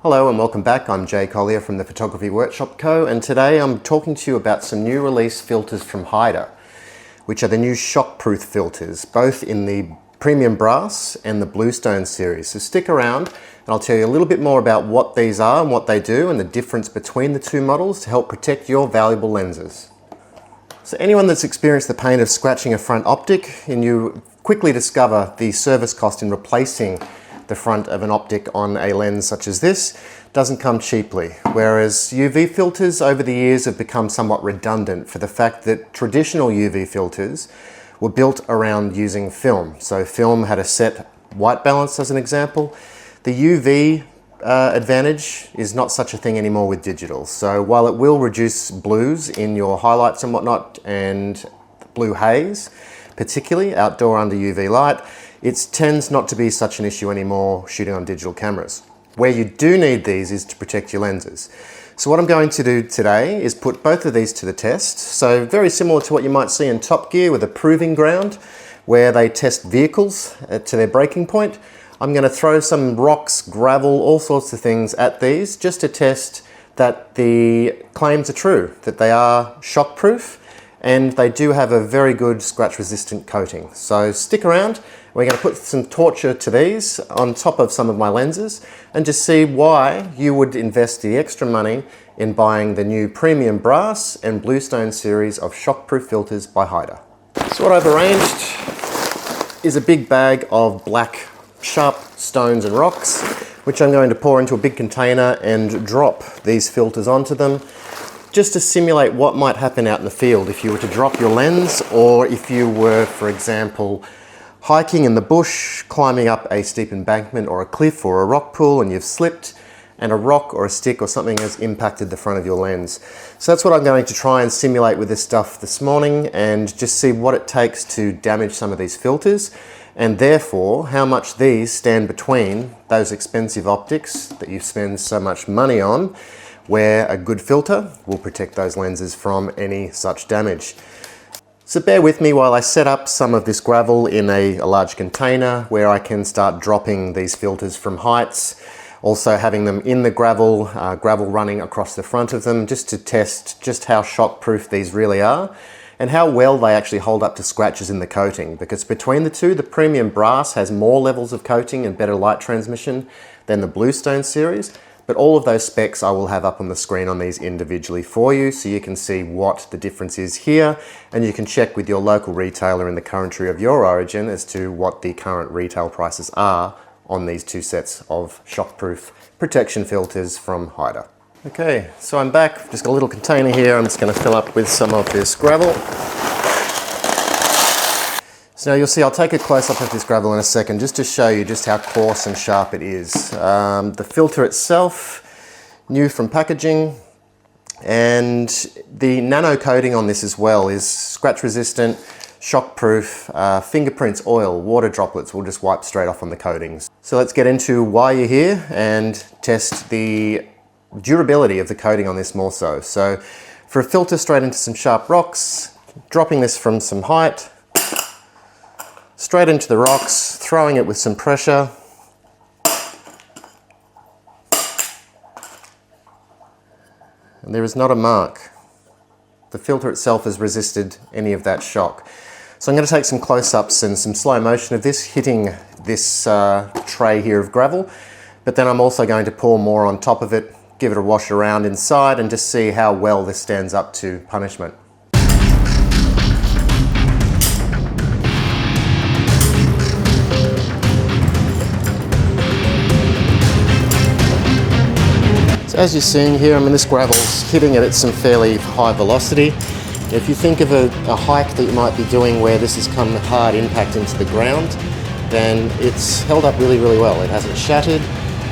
Hello and welcome back. I'm Jay Collier from the Photography Workshop Co. and today I'm talking to you about some new release filters from Haida, which are the new shockproof filters, both in the premium brass and the Bluestone series. So stick around and I'll tell you a little bit more about what these are and what they do and the difference between the two models to help protect your valuable lenses. So anyone that's experienced the pain of scratching a front optic, and you quickly discover the service cost in replacing the front of an optic on a lens such as this doesn't come cheaply, whereas UV filters over the years have become somewhat redundant for the fact that traditional UV filters were built around using film. So film had a set white balance as an example. The UV advantage is not such a thing anymore with digital. So while it will reduce blues in your highlights and whatnot, and blue haze, particularly outdoor under UV light, it tends not to be such an issue anymore shooting on digital cameras. Where you do need these is to protect your lenses. So what I'm going to do today is put both of these to the test. So very similar to what you might see in Top Gear with a proving ground, where they test vehicles to their breaking point. I'm going to throw some rocks, gravel, all sorts of things at these just to test that the claims are true, that they are shockproof, and they do have a very good scratch resistant coating. So stick around, we're going to put some torture to these on top of some of my lenses and just see why you would invest the extra money in buying the new premium brass and Bluestone series of shockproof filters by Haida. So what I've arranged is a big bag of black sharp stones and rocks, which I'm going to pour into a big container and drop these filters onto them, just to simulate what might happen out in the field if you were to drop your lens, or if you were, for example, hiking in the bush, climbing up a steep embankment or a cliff or a rock pool, and you've slipped and a rock or a stick or something has impacted the front of your lens. So that's what I'm going to try and simulate with this stuff this morning, and just see what it takes to damage some of these filters, and therefore how much these stand between those expensive optics that you spend so much money on, where a good filter will protect those lenses from any such damage. So bear with me while I set up some of this gravel in a large container where I can start dropping these filters from heights, also having them in the gravel, gravel running across the front of them, just to test just how shockproof these really are and how well they actually hold up to scratches in the coating. Because between the two, the premium brass has more levels of coating and better light transmission than the Bluestone series. But all of those specs I will have up on the screen on these individually for you, so you can see what the difference is here, and you can check with your local retailer in the country of your origin as to what the current retail prices are on these two sets of shockproof protection filters from Haida. Okay, so I'm back. I've just got a little container here. I'm just going to fill up with some of this gravel. So now you'll see, I'll take a close-up of this gravel in a second just to show you just how coarse and sharp it is. The filter itself, new from packaging, and the nano coating on this as well is scratch resistant, shockproof, fingerprints, oil, water droplets will just wipe straight off on the coatings. So let's get into why you're here and test the durability of the coating on this more so. So for a filter straight into some sharp rocks, dropping this from some height, straight into the rocks, throwing it with some pressure. And there is not a mark. The filter itself has resisted any of that shock. So I'm going to take some close-ups and some slow motion of this hitting this tray here of gravel, but then I'm also going to pour more on top of it, give it a wash around inside, and just see how well this stands up to punishment. So as you're seeing here, this gravel's hitting it at some fairly high velocity. If you think of a hike that you might be doing where this has come hard impact into the ground, then it's held up really, really well. It hasn't shattered.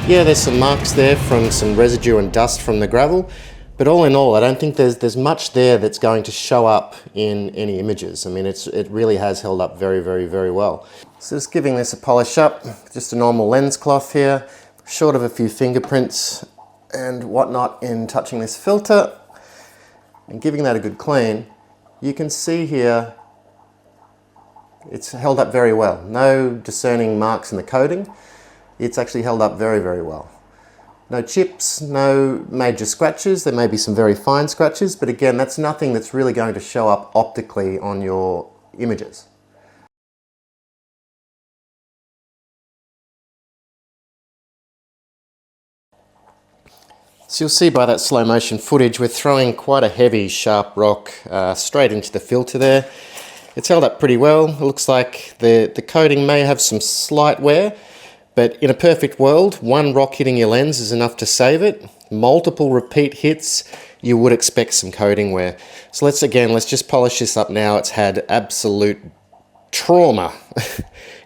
Yeah, there's some marks there from some residue and dust from the gravel, but all in all, I don't think there's much there that's going to show up in any images. It really has held up very, very, very well. So just giving this a polish up, just a normal lens cloth here, short of a few fingerprints and whatnot in touching this filter, and giving that a good clean. You can see here it's held up very well. No discerning marks in the coating. It's actually held up very, very well. No chips, no major scratches. There may be some very fine scratches, but again, that's nothing that's really going to show up optically on your images. So you'll see by that slow motion footage, we're throwing quite a heavy, sharp rock straight into the filter there. It's held up pretty well. It looks like the coating may have some slight wear, but in a perfect world, one rock hitting your lens is enough to save it. Multiple repeat hits, you would expect some coating wear. So let's just polish this up now. It's had absolute trauma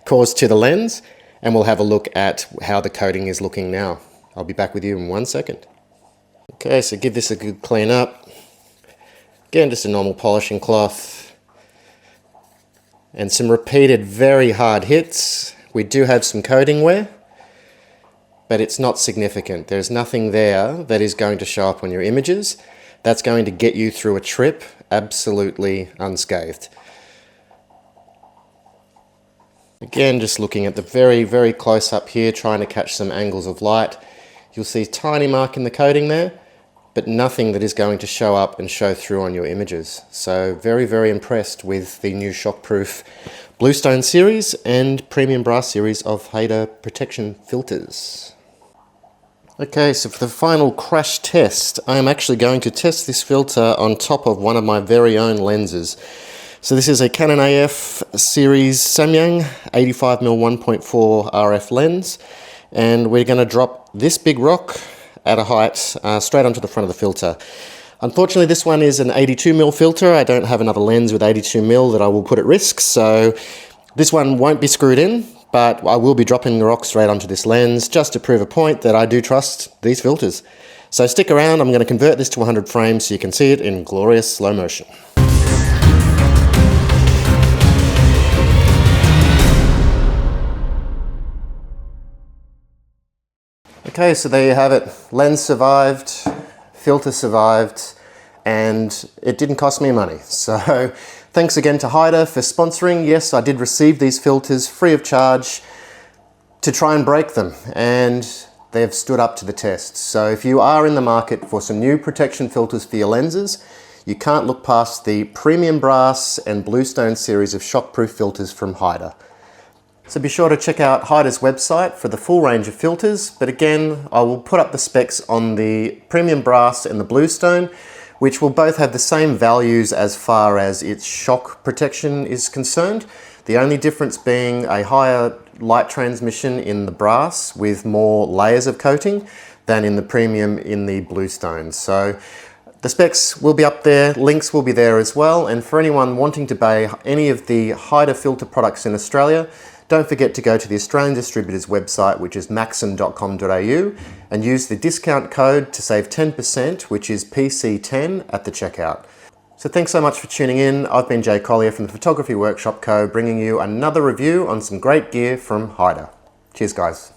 caused to the lens, and we'll have a look at how the coating is looking now. I'll be back with you in 1 second. Okay, so give this a good clean up. Again, just a normal polishing cloth. And some repeated very hard hits. We do have some coating wear, but it's not significant. There's nothing there that is going to show up on your images. That's going to get you through a trip absolutely unscathed. Again, just looking at the very, very close up here, trying to catch some angles of light. You'll see a tiny mark in the coating there, but nothing that is going to show up and show through on your images. So very, very impressed with the new shockproof Bluestone series and premium brass series of Haida protection filters. Okay, so for the final crash test, I am actually going to test this filter on top of one of my very own lenses. So this is a Canon AF series Samyang 85mm 1.4 RF lens, and we're going to drop this big rock at a height straight onto the front of the filter. Unfortunately, this one is an 82mm filter. I don't have another lens with 82mm that I will put at risk, so this one won't be screwed in, but I will be dropping the rock straight onto this lens just to prove a point that I do trust these filters. So stick around, I'm going to convert this to 100 frames so you can see it in glorious slow motion. Okay, so there you have it. Lens survived, filter survived, and it didn't cost me money. So thanks again to Haida for sponsoring. Yes, I did receive these filters free of charge to try and break them, and they've stood up to the test. So if you are in the market for some new protection filters for your lenses, you can't look past the premium brass and Bluestone series of shockproof filters from Haida. So be sure to check out Haida's website for the full range of filters, but again, I will put up the specs on the premium brass and the Bluestone, which will both have the same values as far as its shock protection is concerned. The only difference being a higher light transmission in the brass with more layers of coating than in the premium in the Bluestone. So the specs will be up there, links will be there as well, and for anyone wanting to buy any of the Haida filter products in Australia, don't forget to go to the Australian distributor's website, which is maxon.com.au, and use the discount code to save 10%, which is PC10 at the checkout. So thanks so much for tuning in. I've been Jay Collier from the Photography Workshop Co, bringing you another review on some great gear from Haida. Cheers, guys.